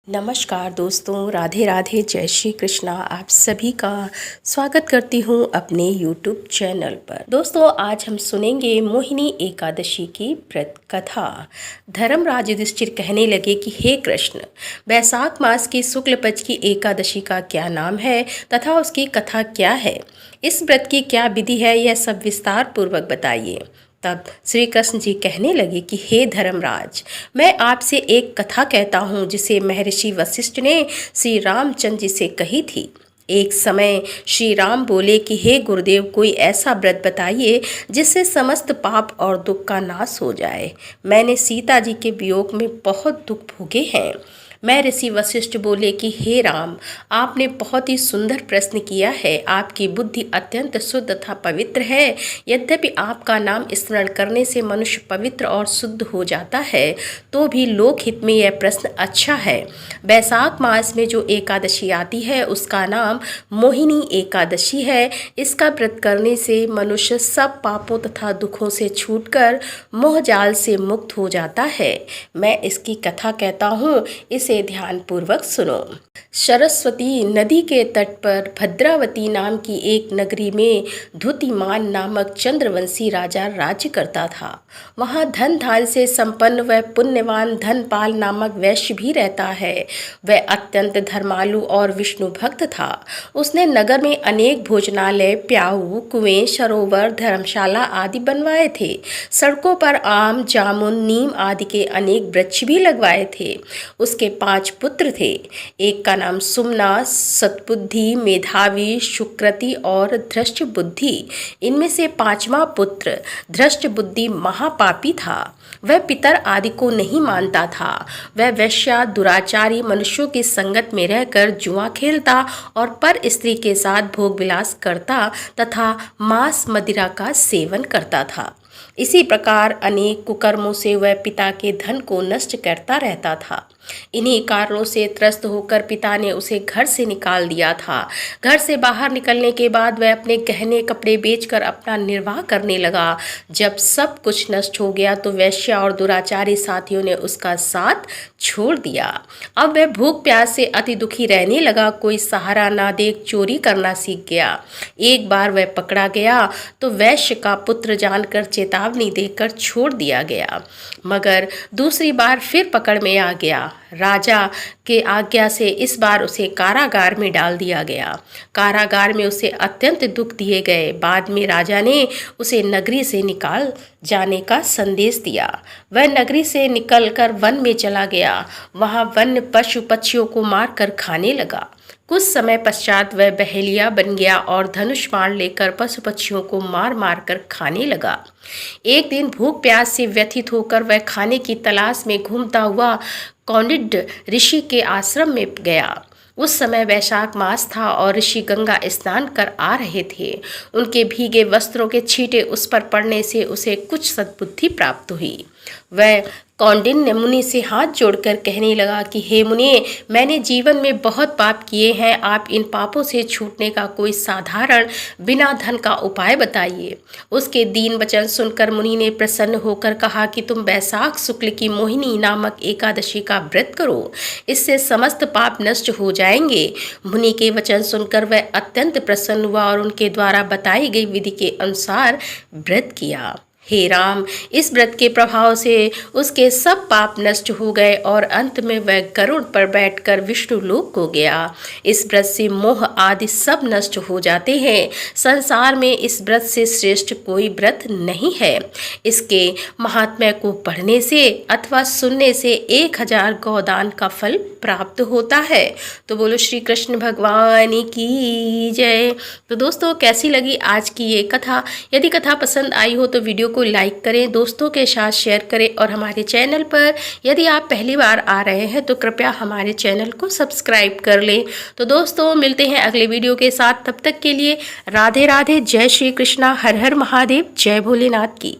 नमस्कार दोस्तों, राधे राधे, जय श्री कृष्णा। आप सभी का स्वागत करती हूँ अपने YouTube चैनल पर। दोस्तों, आज हम सुनेंगे मोहिनी एकादशी की व्रत कथा। धर्मराज युधिष्ठिर कहने लगे कि हे कृष्ण, वैशाख मास की शुक्ल पक्ष की एकादशी का क्या नाम है तथा उसकी कथा क्या है? इस व्रत की क्या विधि है, यह सब विस्तार पूर्वक बताइए। तब श्री कृष्ण जी कहने लगे कि हे धर्मराज, मैं आपसे एक कथा कहता हूँ जिसे महर्षि वशिष्ठ ने श्री रामचंद्र जी से कही थी। एक समय श्री राम बोले कि हे गुरुदेव, कोई ऐसा व्रत बताइए जिससे समस्त पाप और दुख का नाश हो जाए। मैंने सीता जी के वियोग में बहुत दुख भोगे हैं। मैं ऋषि वशिष्ठ बोले कि हे राम, आपने बहुत ही सुंदर प्रश्न किया है। आपकी बुद्धि अत्यंत शुद्ध तथा पवित्र है। यद्यपि आपका नाम स्मरण करने से मनुष्य पवित्र और शुद्ध हो जाता है, तो भी लोकहित में यह प्रश्न अच्छा है। वैशाख मास में जो एकादशी आती है उसका नाम मोहिनी एकादशी है। इसका व्रत करने से मनुष्य सब पापों तथा दुखों से छूटकर मोहजाल से मुक्त हो जाता है। मैं इसकी कथा कहता हूँ, इसे ध्यान पूर्वक सुनो। सरस्वती नदी के तट पर भद्रावती नाम की एक नगरी में धुतिमान नामक चंद्रवंशी राजा राज्य करता था। वहाँ धन धान से संपन्न व पुण्यवान धनपाल नामक वैश्य भी रहता है। वह अत्यंत धर्मालु और विष्णु भक्त था। उसने नगर में अनेक भोजनालय, प्याऊ, कुएं, सरोवर, धर्मशाला आदि बनवाए थे। सड़कों पर आम, जामुन, नीम आदि के अनेक वृक्ष भी लगवाए थे। उसके 5 पुत्र थे। एक का नाम सुमना, सतबुद्धि, मेधावी, सुकृति और धृष्ट बुद्धि। इनमें से 5वां पुत्र धृष्ट बुद्धि महापापी था। वह पितर आदि को नहीं मानता था। वह वेश्या, दुराचारी मनुष्यों की संगत में रहकर जुआ खेलता और पर स्त्री के साथ भोग विलास करता तथा मांस मदिरा का सेवन करता था। इसी प्रकार अनेक कुकर्मों से वह पिता के धन को नष्ट करता रहता था। इन्हीं कारणों से त्रस्त होकर पिता ने उसे घर से निकाल दिया था। घर से बाहर निकलने के बाद वह अपने गहने कपड़े बेचकर अपना निर्वाह करने लगा। जब सब कुछ नष्ट हो गया तो वैश्या और दुराचारी साथियों ने उसका साथ छोड़ दिया। अब वह भूख प्यास से अति दुखी रहने लगा। कोई सहारा ना देख चोरी करना सीख गया। एक बार वह पकड़ा गया तो वैश्य का पुत्र जानकर चेतावनी देकर छोड़ दिया गया, मगर दूसरी बार फिर पकड़ में आ गया। राजा के आज्ञा से इस बार उसे कारागार में डाल दिया गया। कारागार में उसे अत्यंत दुख दिए गए। बाद में राजा ने उसे नगरी से निकाल जाने का संदेश दिया। वह नगरी से निकलकर वन में चला गया। वहां वन्य पशु पक्षियों को मारकर खाने लगा। कुछ समय पश्चात वह बहेलिया बन गया और धनुष बाण लेकर पशु पक्षियों को मार मार कर खाने लगा। एक दिन भूख प्यास से व्यथित होकर वह खाने की तलाश में घूमता हुआ कौंडिन्य ऋषि के आश्रम में गया। उस समय वैशाख मास था और ऋषि गंगा स्नान कर आ रहे थे। उनके भीगे वस्त्रों के छींटे उस पर पड़ने से उसे कुछ सद्बुद्धि प्राप्त हुई। वह कौंडिन्य मुनि से हाथ जोड़कर कहने लगा कि हे मुनि, मैंने जीवन में बहुत पाप किए हैं। आप इन पापों से छूटने का कोई साधारण बिना धन का उपाय बताइए। उसके दीन वचन सुनकर मुनि ने प्रसन्न होकर कहा कि तुम वैशाख शुक्ल की मोहिनी नामक एकादशी का व्रत करो, इससे समस्त पाप नष्ट हो जाएंगे। मुनि के वचन सुनकर वह अत्यंत प्रसन्न हुआ और उनके द्वारा बताई गई विधि के अनुसार व्रत किया। हे राम, इस व्रत के प्रभाव से उसके सब पाप नष्ट हो गए और अंत में वह गरुड़ पर बैठकर विष्णु लोक को गया। इस व्रत से मोह आदि सब नष्ट हो जाते हैं। संसार में इस व्रत से श्रेष्ठ कोई व्रत नहीं है। इसके महात्म्य को पढ़ने से अथवा सुनने से 1000 गौदान का फल प्राप्त होता है। तो बोलो श्री कृष्ण भगवान की जय। तो दोस्तों, कैसी लगी आज की ये कथा? यदि कथा पसंद आई हो तो वीडियो को लाइक करें, दोस्तों के साथ शेयर करें और हमारे चैनल पर यदि आप पहली बार आ रहे हैं तो कृपया हमारे चैनल को सब्सक्राइब कर लें। तो दोस्तों, मिलते हैं अगले वीडियो के साथ। तब तक के लिए राधे राधे, जय श्री कृष्णा, हर हर महादेव, जय भोलेनाथ की।